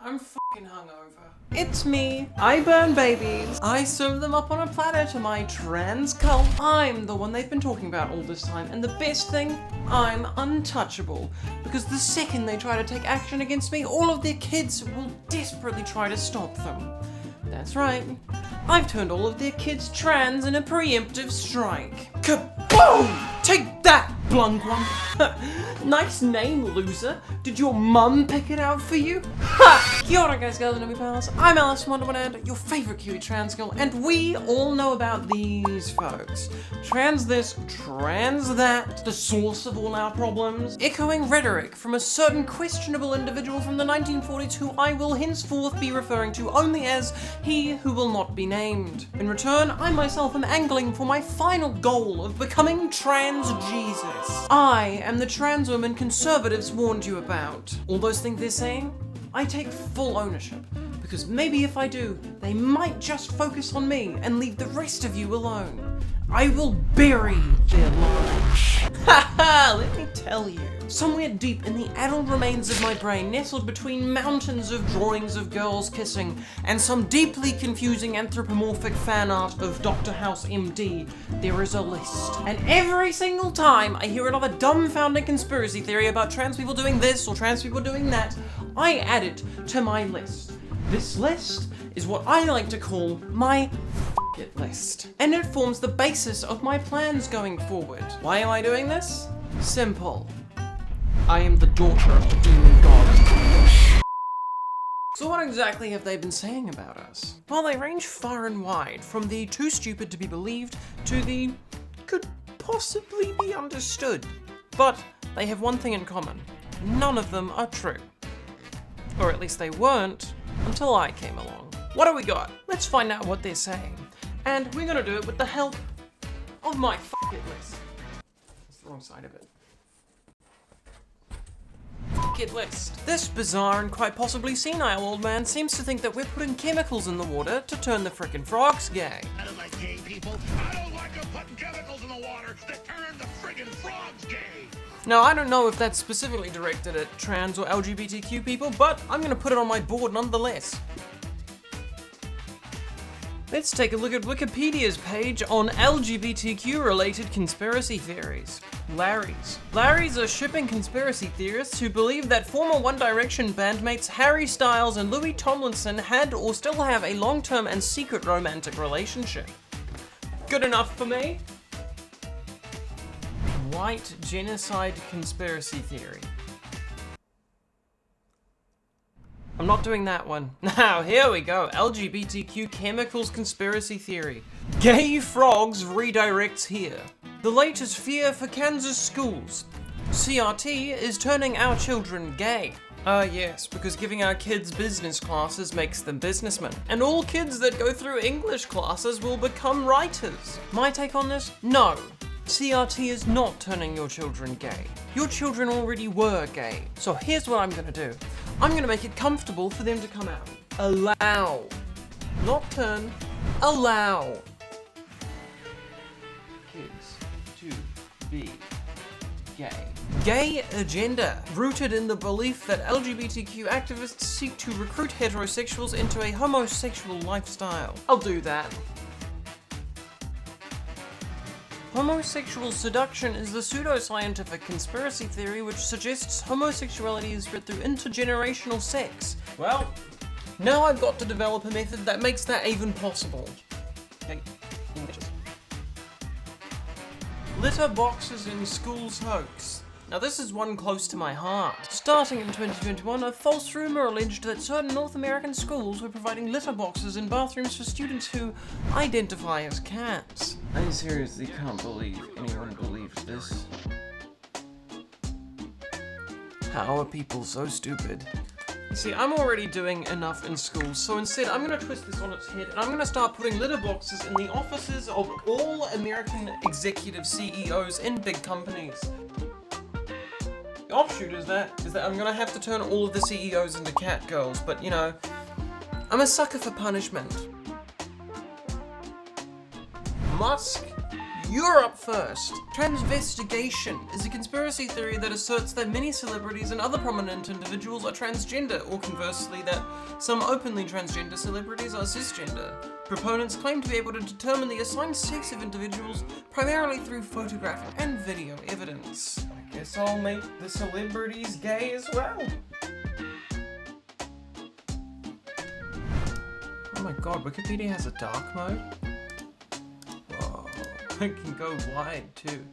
I'm fucking hungover. It's me. I burn babies. I serve them up on a platter to my trans cult. I'm the one they've been talking about all this time, and the best thing, I'm untouchable. Because the second they try to take action against me, all of their kids will desperately try to stop them. That's right. I've turned all of their kids trans in a preemptive strike. Kaboom! Take that, Blungwum! Nice name, loser. Did your mum pick it out for you? Ha! Kia ora guys, girls, and me pals. I'm Alice from Wonderland, your favourite Kiwi trans girl, and we all know about these folks. Trans this, trans that, the source of all our problems. Echoing rhetoric from a certain questionable individual from the 1940s who I will henceforth be referring to only as he who will not be named. In return, I myself am angling for my final goal of becoming trans Jesus. I am the trans woman conservatives warned you about. All those things they're saying, I take full ownership. Because maybe if I do, they might just focus on me and leave the rest of you alone. I will bury their lies. Haha, let me tell you. Somewhere deep in the addled remains of my brain, nestled between mountains of drawings of girls kissing and some deeply confusing anthropomorphic fan art of Dr. House MD, there is a list. And every single time I hear another dumbfounding conspiracy theory about trans people doing this or trans people doing that, I add it to my list. This list is what I like to call my it list. And it forms the basis of my plans going forward. Why am I doing this? Simple. I am the daughter of the demon god. So what exactly have they been saying about us? Well, they range far and wide, from the too stupid to be believed to the could possibly be understood. But they have one thing in common. None of them are true. Or at least they weren't until I came along. What do we got? Let's find out what they're saying. And we're gonna do it with the help of my it list. That's the wrong side of it. It list. This bizarre and quite possibly senile old man seems to think that we're putting chemicals in the water to turn the frickin' frogs gay. I don't like gay people. I don't like them putting chemicals in the water that turn the friggin' frogs gay. Now, I don't know if that's specifically directed at trans or LGBTQ people, but I'm gonna put it on my board nonetheless. Let's take a look at Wikipedia's page on LGBTQ-related conspiracy theories. Larrys are shipping conspiracy theorists who believe that former One Direction bandmates Harry Styles and Louis Tomlinson had or still have a long-term and secret romantic relationship. Good enough for me? White genocide conspiracy theory. I'm not doing that one. Now, here we go. LGBTQ chemicals conspiracy theory. Gay frogs redirects here. The latest fear for Kansas schools. CRT is turning our children gay. Yes, because giving our kids business classes makes them businessmen. And all kids that go through English classes will become writers. My take on this? No. CRT is not turning your children gay. Your children already were gay. So here's what I'm gonna do. I'm gonna make it comfortable for them to come out. Allow. Not turn. Allow. Kids to be gay. Gay agenda, rooted in the belief that LGBTQ activists seek to recruit heterosexuals into a homosexual lifestyle. I'll do that. Homosexual seduction is the pseudoscientific conspiracy theory which suggests homosexuality is spread through intergenerational sex. Well, now I've got to develop a method that makes that even possible. Okay, litter boxes in schools hoax. Now this is one close to my heart. Starting in 2021, a false rumor alleged that certain North American schools were providing litter boxes in bathrooms for students who identify as cats. I seriously can't believe anyone believed this. How are people so stupid? You see, I'm already doing enough in schools, so instead I'm gonna twist this on its head and I'm gonna start putting litter boxes in the offices of all American executive CEOs in big companies. The offshoot is that I'm gonna have to turn all of the CEOs into cat girls, but you know, I'm a sucker for punishment. Musk, You're up first! Transvestigation is a conspiracy theory that asserts that many celebrities and other prominent individuals are transgender, or conversely that some openly transgender celebrities are cisgender. Proponents claim to be able to determine the assigned sex of individuals primarily through photographic and video evidence. I guess I'll make the celebrities gay as well. Oh my god, Wikipedia has a dark mode? Whoa, it can go wide too.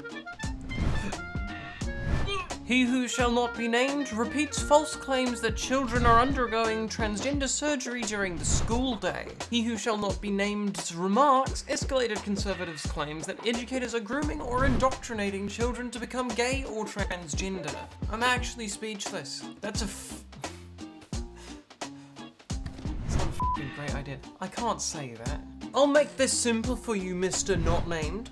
He who shall not be named repeats false claims that children are undergoing transgender surgery during the school day. He who shall not be named's remarks escalated conservatives' claims that educators are grooming or indoctrinating children to become gay or transgender. I'm actually speechless. That's a great idea. I can't say that. I'll make this simple for you, Mr. Not Named.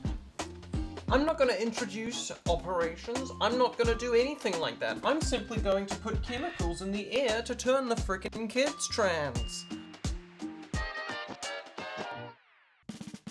I'm not going to introduce operations. I'm not going to do anything like that. I'm simply going to put chemicals in the air to turn the frickin' kids trans.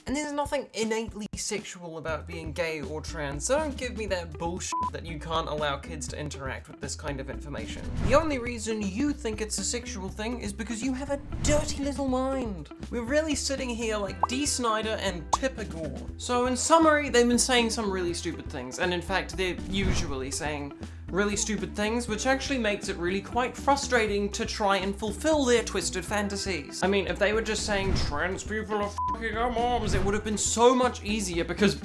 And there's nothing innately sexual about being gay or trans, so don't give me that bullshit that you can't allow kids to interact with this kind of information. The only reason you think it's a sexual thing is because you have a dirty little mind. We're really sitting here like Dee Snider and Tipper Gore. So in summary, they've been saying some really stupid things, and in fact, they're usually saying really stupid things, which actually makes it really quite frustrating to try and fulfill their twisted fantasies. I mean, if they were just saying trans people are fucking our moms, it would have been so much easier because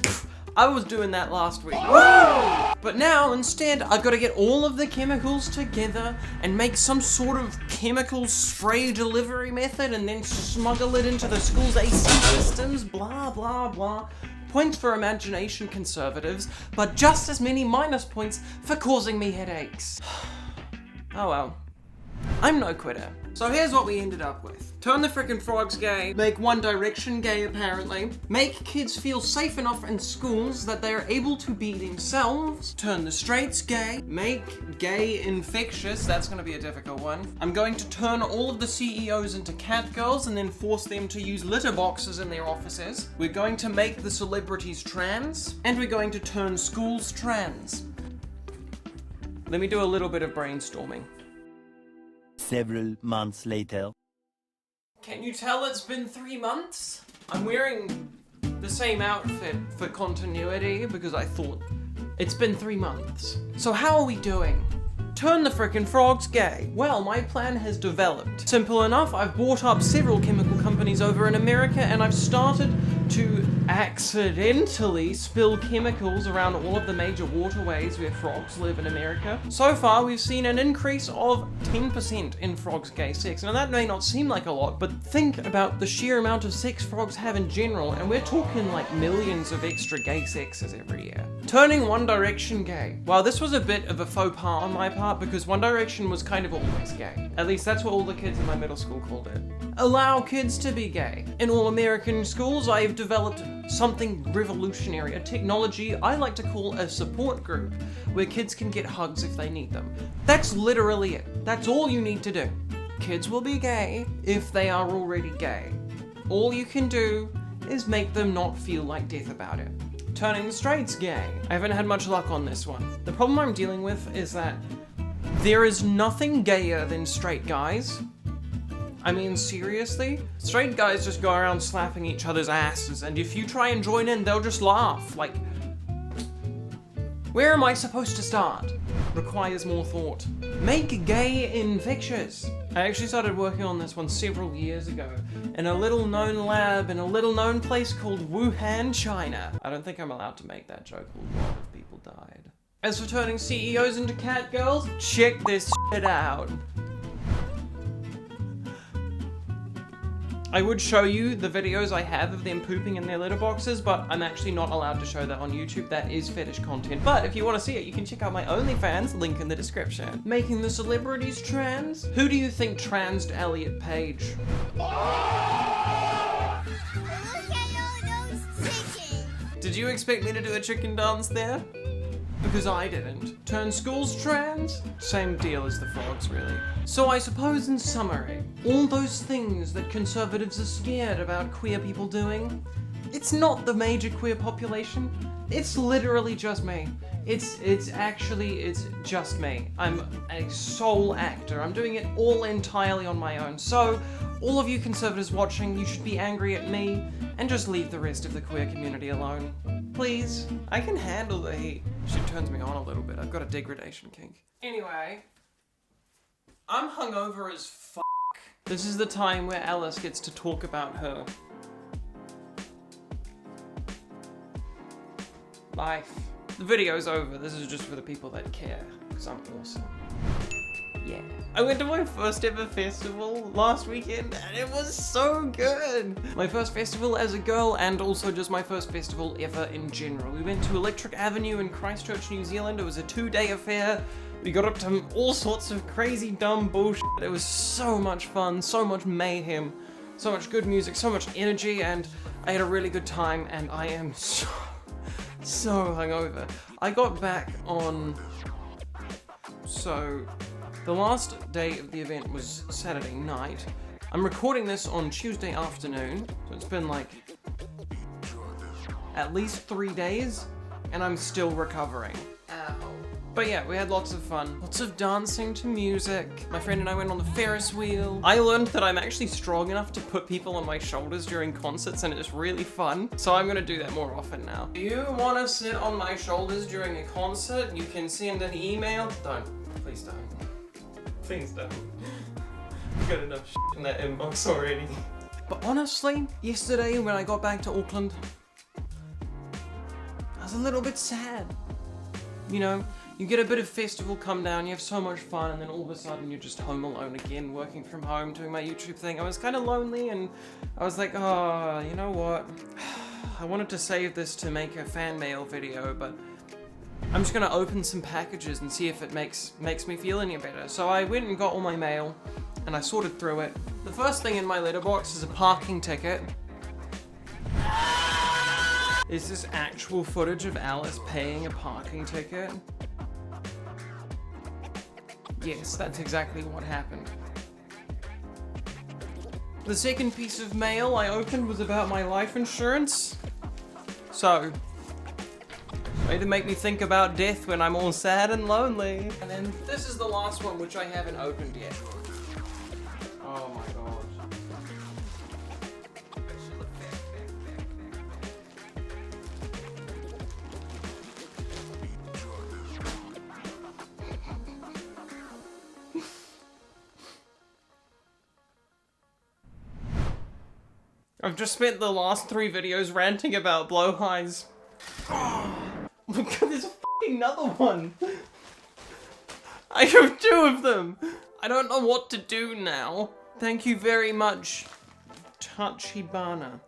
I was doing that last week. But now, instead, I've got to get all of the chemicals together and make some sort of chemical spray delivery method and then smuggle it into the school's AC systems, blah, blah, blah. Points for imagination, conservatives, but just as many minus points for causing me headaches. Oh well. I'm no quitter. So here's what we ended up with. Turn the frickin' frogs gay, make One Direction gay apparently, make kids feel safe enough in schools that they are able to be themselves, turn the straights gay, make gay infectious, that's gonna be a difficult one. I'm going to turn all of the CEOs into cat girls and then force them to use litter boxes in their offices. We're going to make the celebrities trans, and we're going to turn schools trans. Let me do a little bit of brainstorming. Several months later. Can you tell it's been 3 months? I'm wearing the same outfit for continuity because I thought it's been 3 months. So how are we doing? Turn the frickin' frogs gay. Well, my plan has developed. Simple enough, I've bought up several chemical companies over in America and I've started to accidentally spill chemicals around all of the major waterways where frogs live in America. So far, we've seen an increase of 10% in frogs' gay sex. Now that may not seem like a lot, but think about the sheer amount of sex frogs have in general, and we're talking like millions of extra gay sexes every year. Turning One Direction gay. Well, this was a bit of a faux pas on my part because One Direction was kind of always gay. At least that's what all the kids in my middle school called it. Allow kids to be gay. In all American schools, I've developed something revolutionary, a technology I like to call a support group, where kids can get hugs if they need them. That's literally it. That's all you need to do. Kids will be gay if they are already gay. All you can do is make them not feel like death about it. Turning straights gay. I haven't had much luck on this one. The problem I'm dealing with is that there is nothing gayer than straight guys. I mean, seriously? Straight guys just go around slapping each other's asses, and if you try and join in, they'll just laugh. Like, where am I supposed to start? Requires more thought. Make gay infectious. I actually started working on this one several years ago in a little known lab in a little known place called Wuhan, China. I don't think I'm allowed to make that joke. A lot of people died. As for turning CEOs into cat girls, check this shit out. I would show you the videos I have of them pooping in their litter boxes, but I'm actually not allowed to show that on YouTube. That is fetish content. But if you want to see it, you can check out my OnlyFans, link in the description. Making the celebrities trans? Who do you think transed Elliot Page? Did you expect me to do a chicken dance there? Because I didn't. Turn schools trans? Same deal as the frogs, really. So I suppose in summary, all those things that conservatives are scared about queer people doing, It's not the major queer population. It's literally just me. It's just me. I'm a sole actor. I'm doing it all entirely on my own. So, all of you conservatives watching, you should be angry at me and just leave the rest of the queer community alone. Please. I can handle the heat. Shit turns me on a little bit. I've got a degradation kink. Anyway, I'm hungover as fuck. This is the time where Alice gets to talk about her life. The video's over. This is just for the people that care, because I'm awesome. Yeah. I went to my first ever festival last weekend and it was so good! My first festival as a girl and also just my first festival ever in general. We went to Electric Avenue in Christchurch, New Zealand. It was a 2-day affair. We got up to all sorts of crazy dumb bullshit. It was so much fun, so much mayhem, so much good music, so much energy, and I had a really good time and I am so hungover. I got back on... So, the last day of the event was Saturday night. I'm recording this on Tuesday afternoon, so it's been like at least 3 days, and I'm still recovering. Ow. But yeah, we had lots of fun. Lots of dancing to music. My friend and I went on the Ferris wheel. I learned that I'm actually strong enough to put people on my shoulders during concerts and it's really fun. So I'm gonna do that more often now. If you wanna sit on my shoulders during a concert, you can send an email. Don't. Please don't. Please don't. I've got enough shit in that inbox already. But honestly, yesterday when I got back to Auckland, I was a little bit sad. You know, you get a bit of festival come down, you have so much fun, and then all of a sudden you're just home alone again, working from home, doing my YouTube thing. I was kind of lonely, and I was like, oh, you know what? I wanted to save this to make a fan mail video, but I'm just gonna open some packages and see if it makes me feel any better. So I went and got all my mail, and I sorted through it. The first thing in my letterbox is a parking ticket. Is this actual footage of Alice paying a parking ticket? Yes, that's exactly what happened. The second piece of mail I opened was about my life insurance. So, way to make me think about death when I'm all sad and lonely. And then this is the last one, which I haven't opened yet. Oh my god. I've just spent the last 3 videos ranting about blowhighs. Oh, look, there's another one. I have 2 of them. I don't know what to do now. Thank you very much, Tachibana.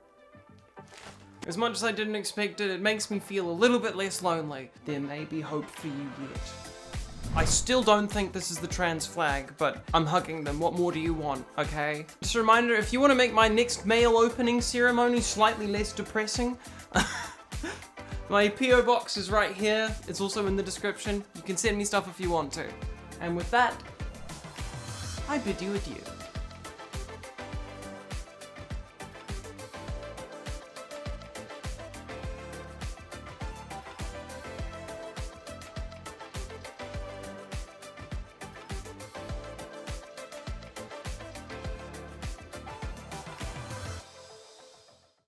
As much as I didn't expect it, it makes me feel a little bit less lonely. There may be hope for you yet. I still don't think this is the trans flag, but I'm hugging them. What more do you want, okay? Just a reminder, if you want to make my next mail opening ceremony slightly less depressing, my PO box is right here. It's also in the description. You can send me stuff if you want to. And with that, I bid you adieu.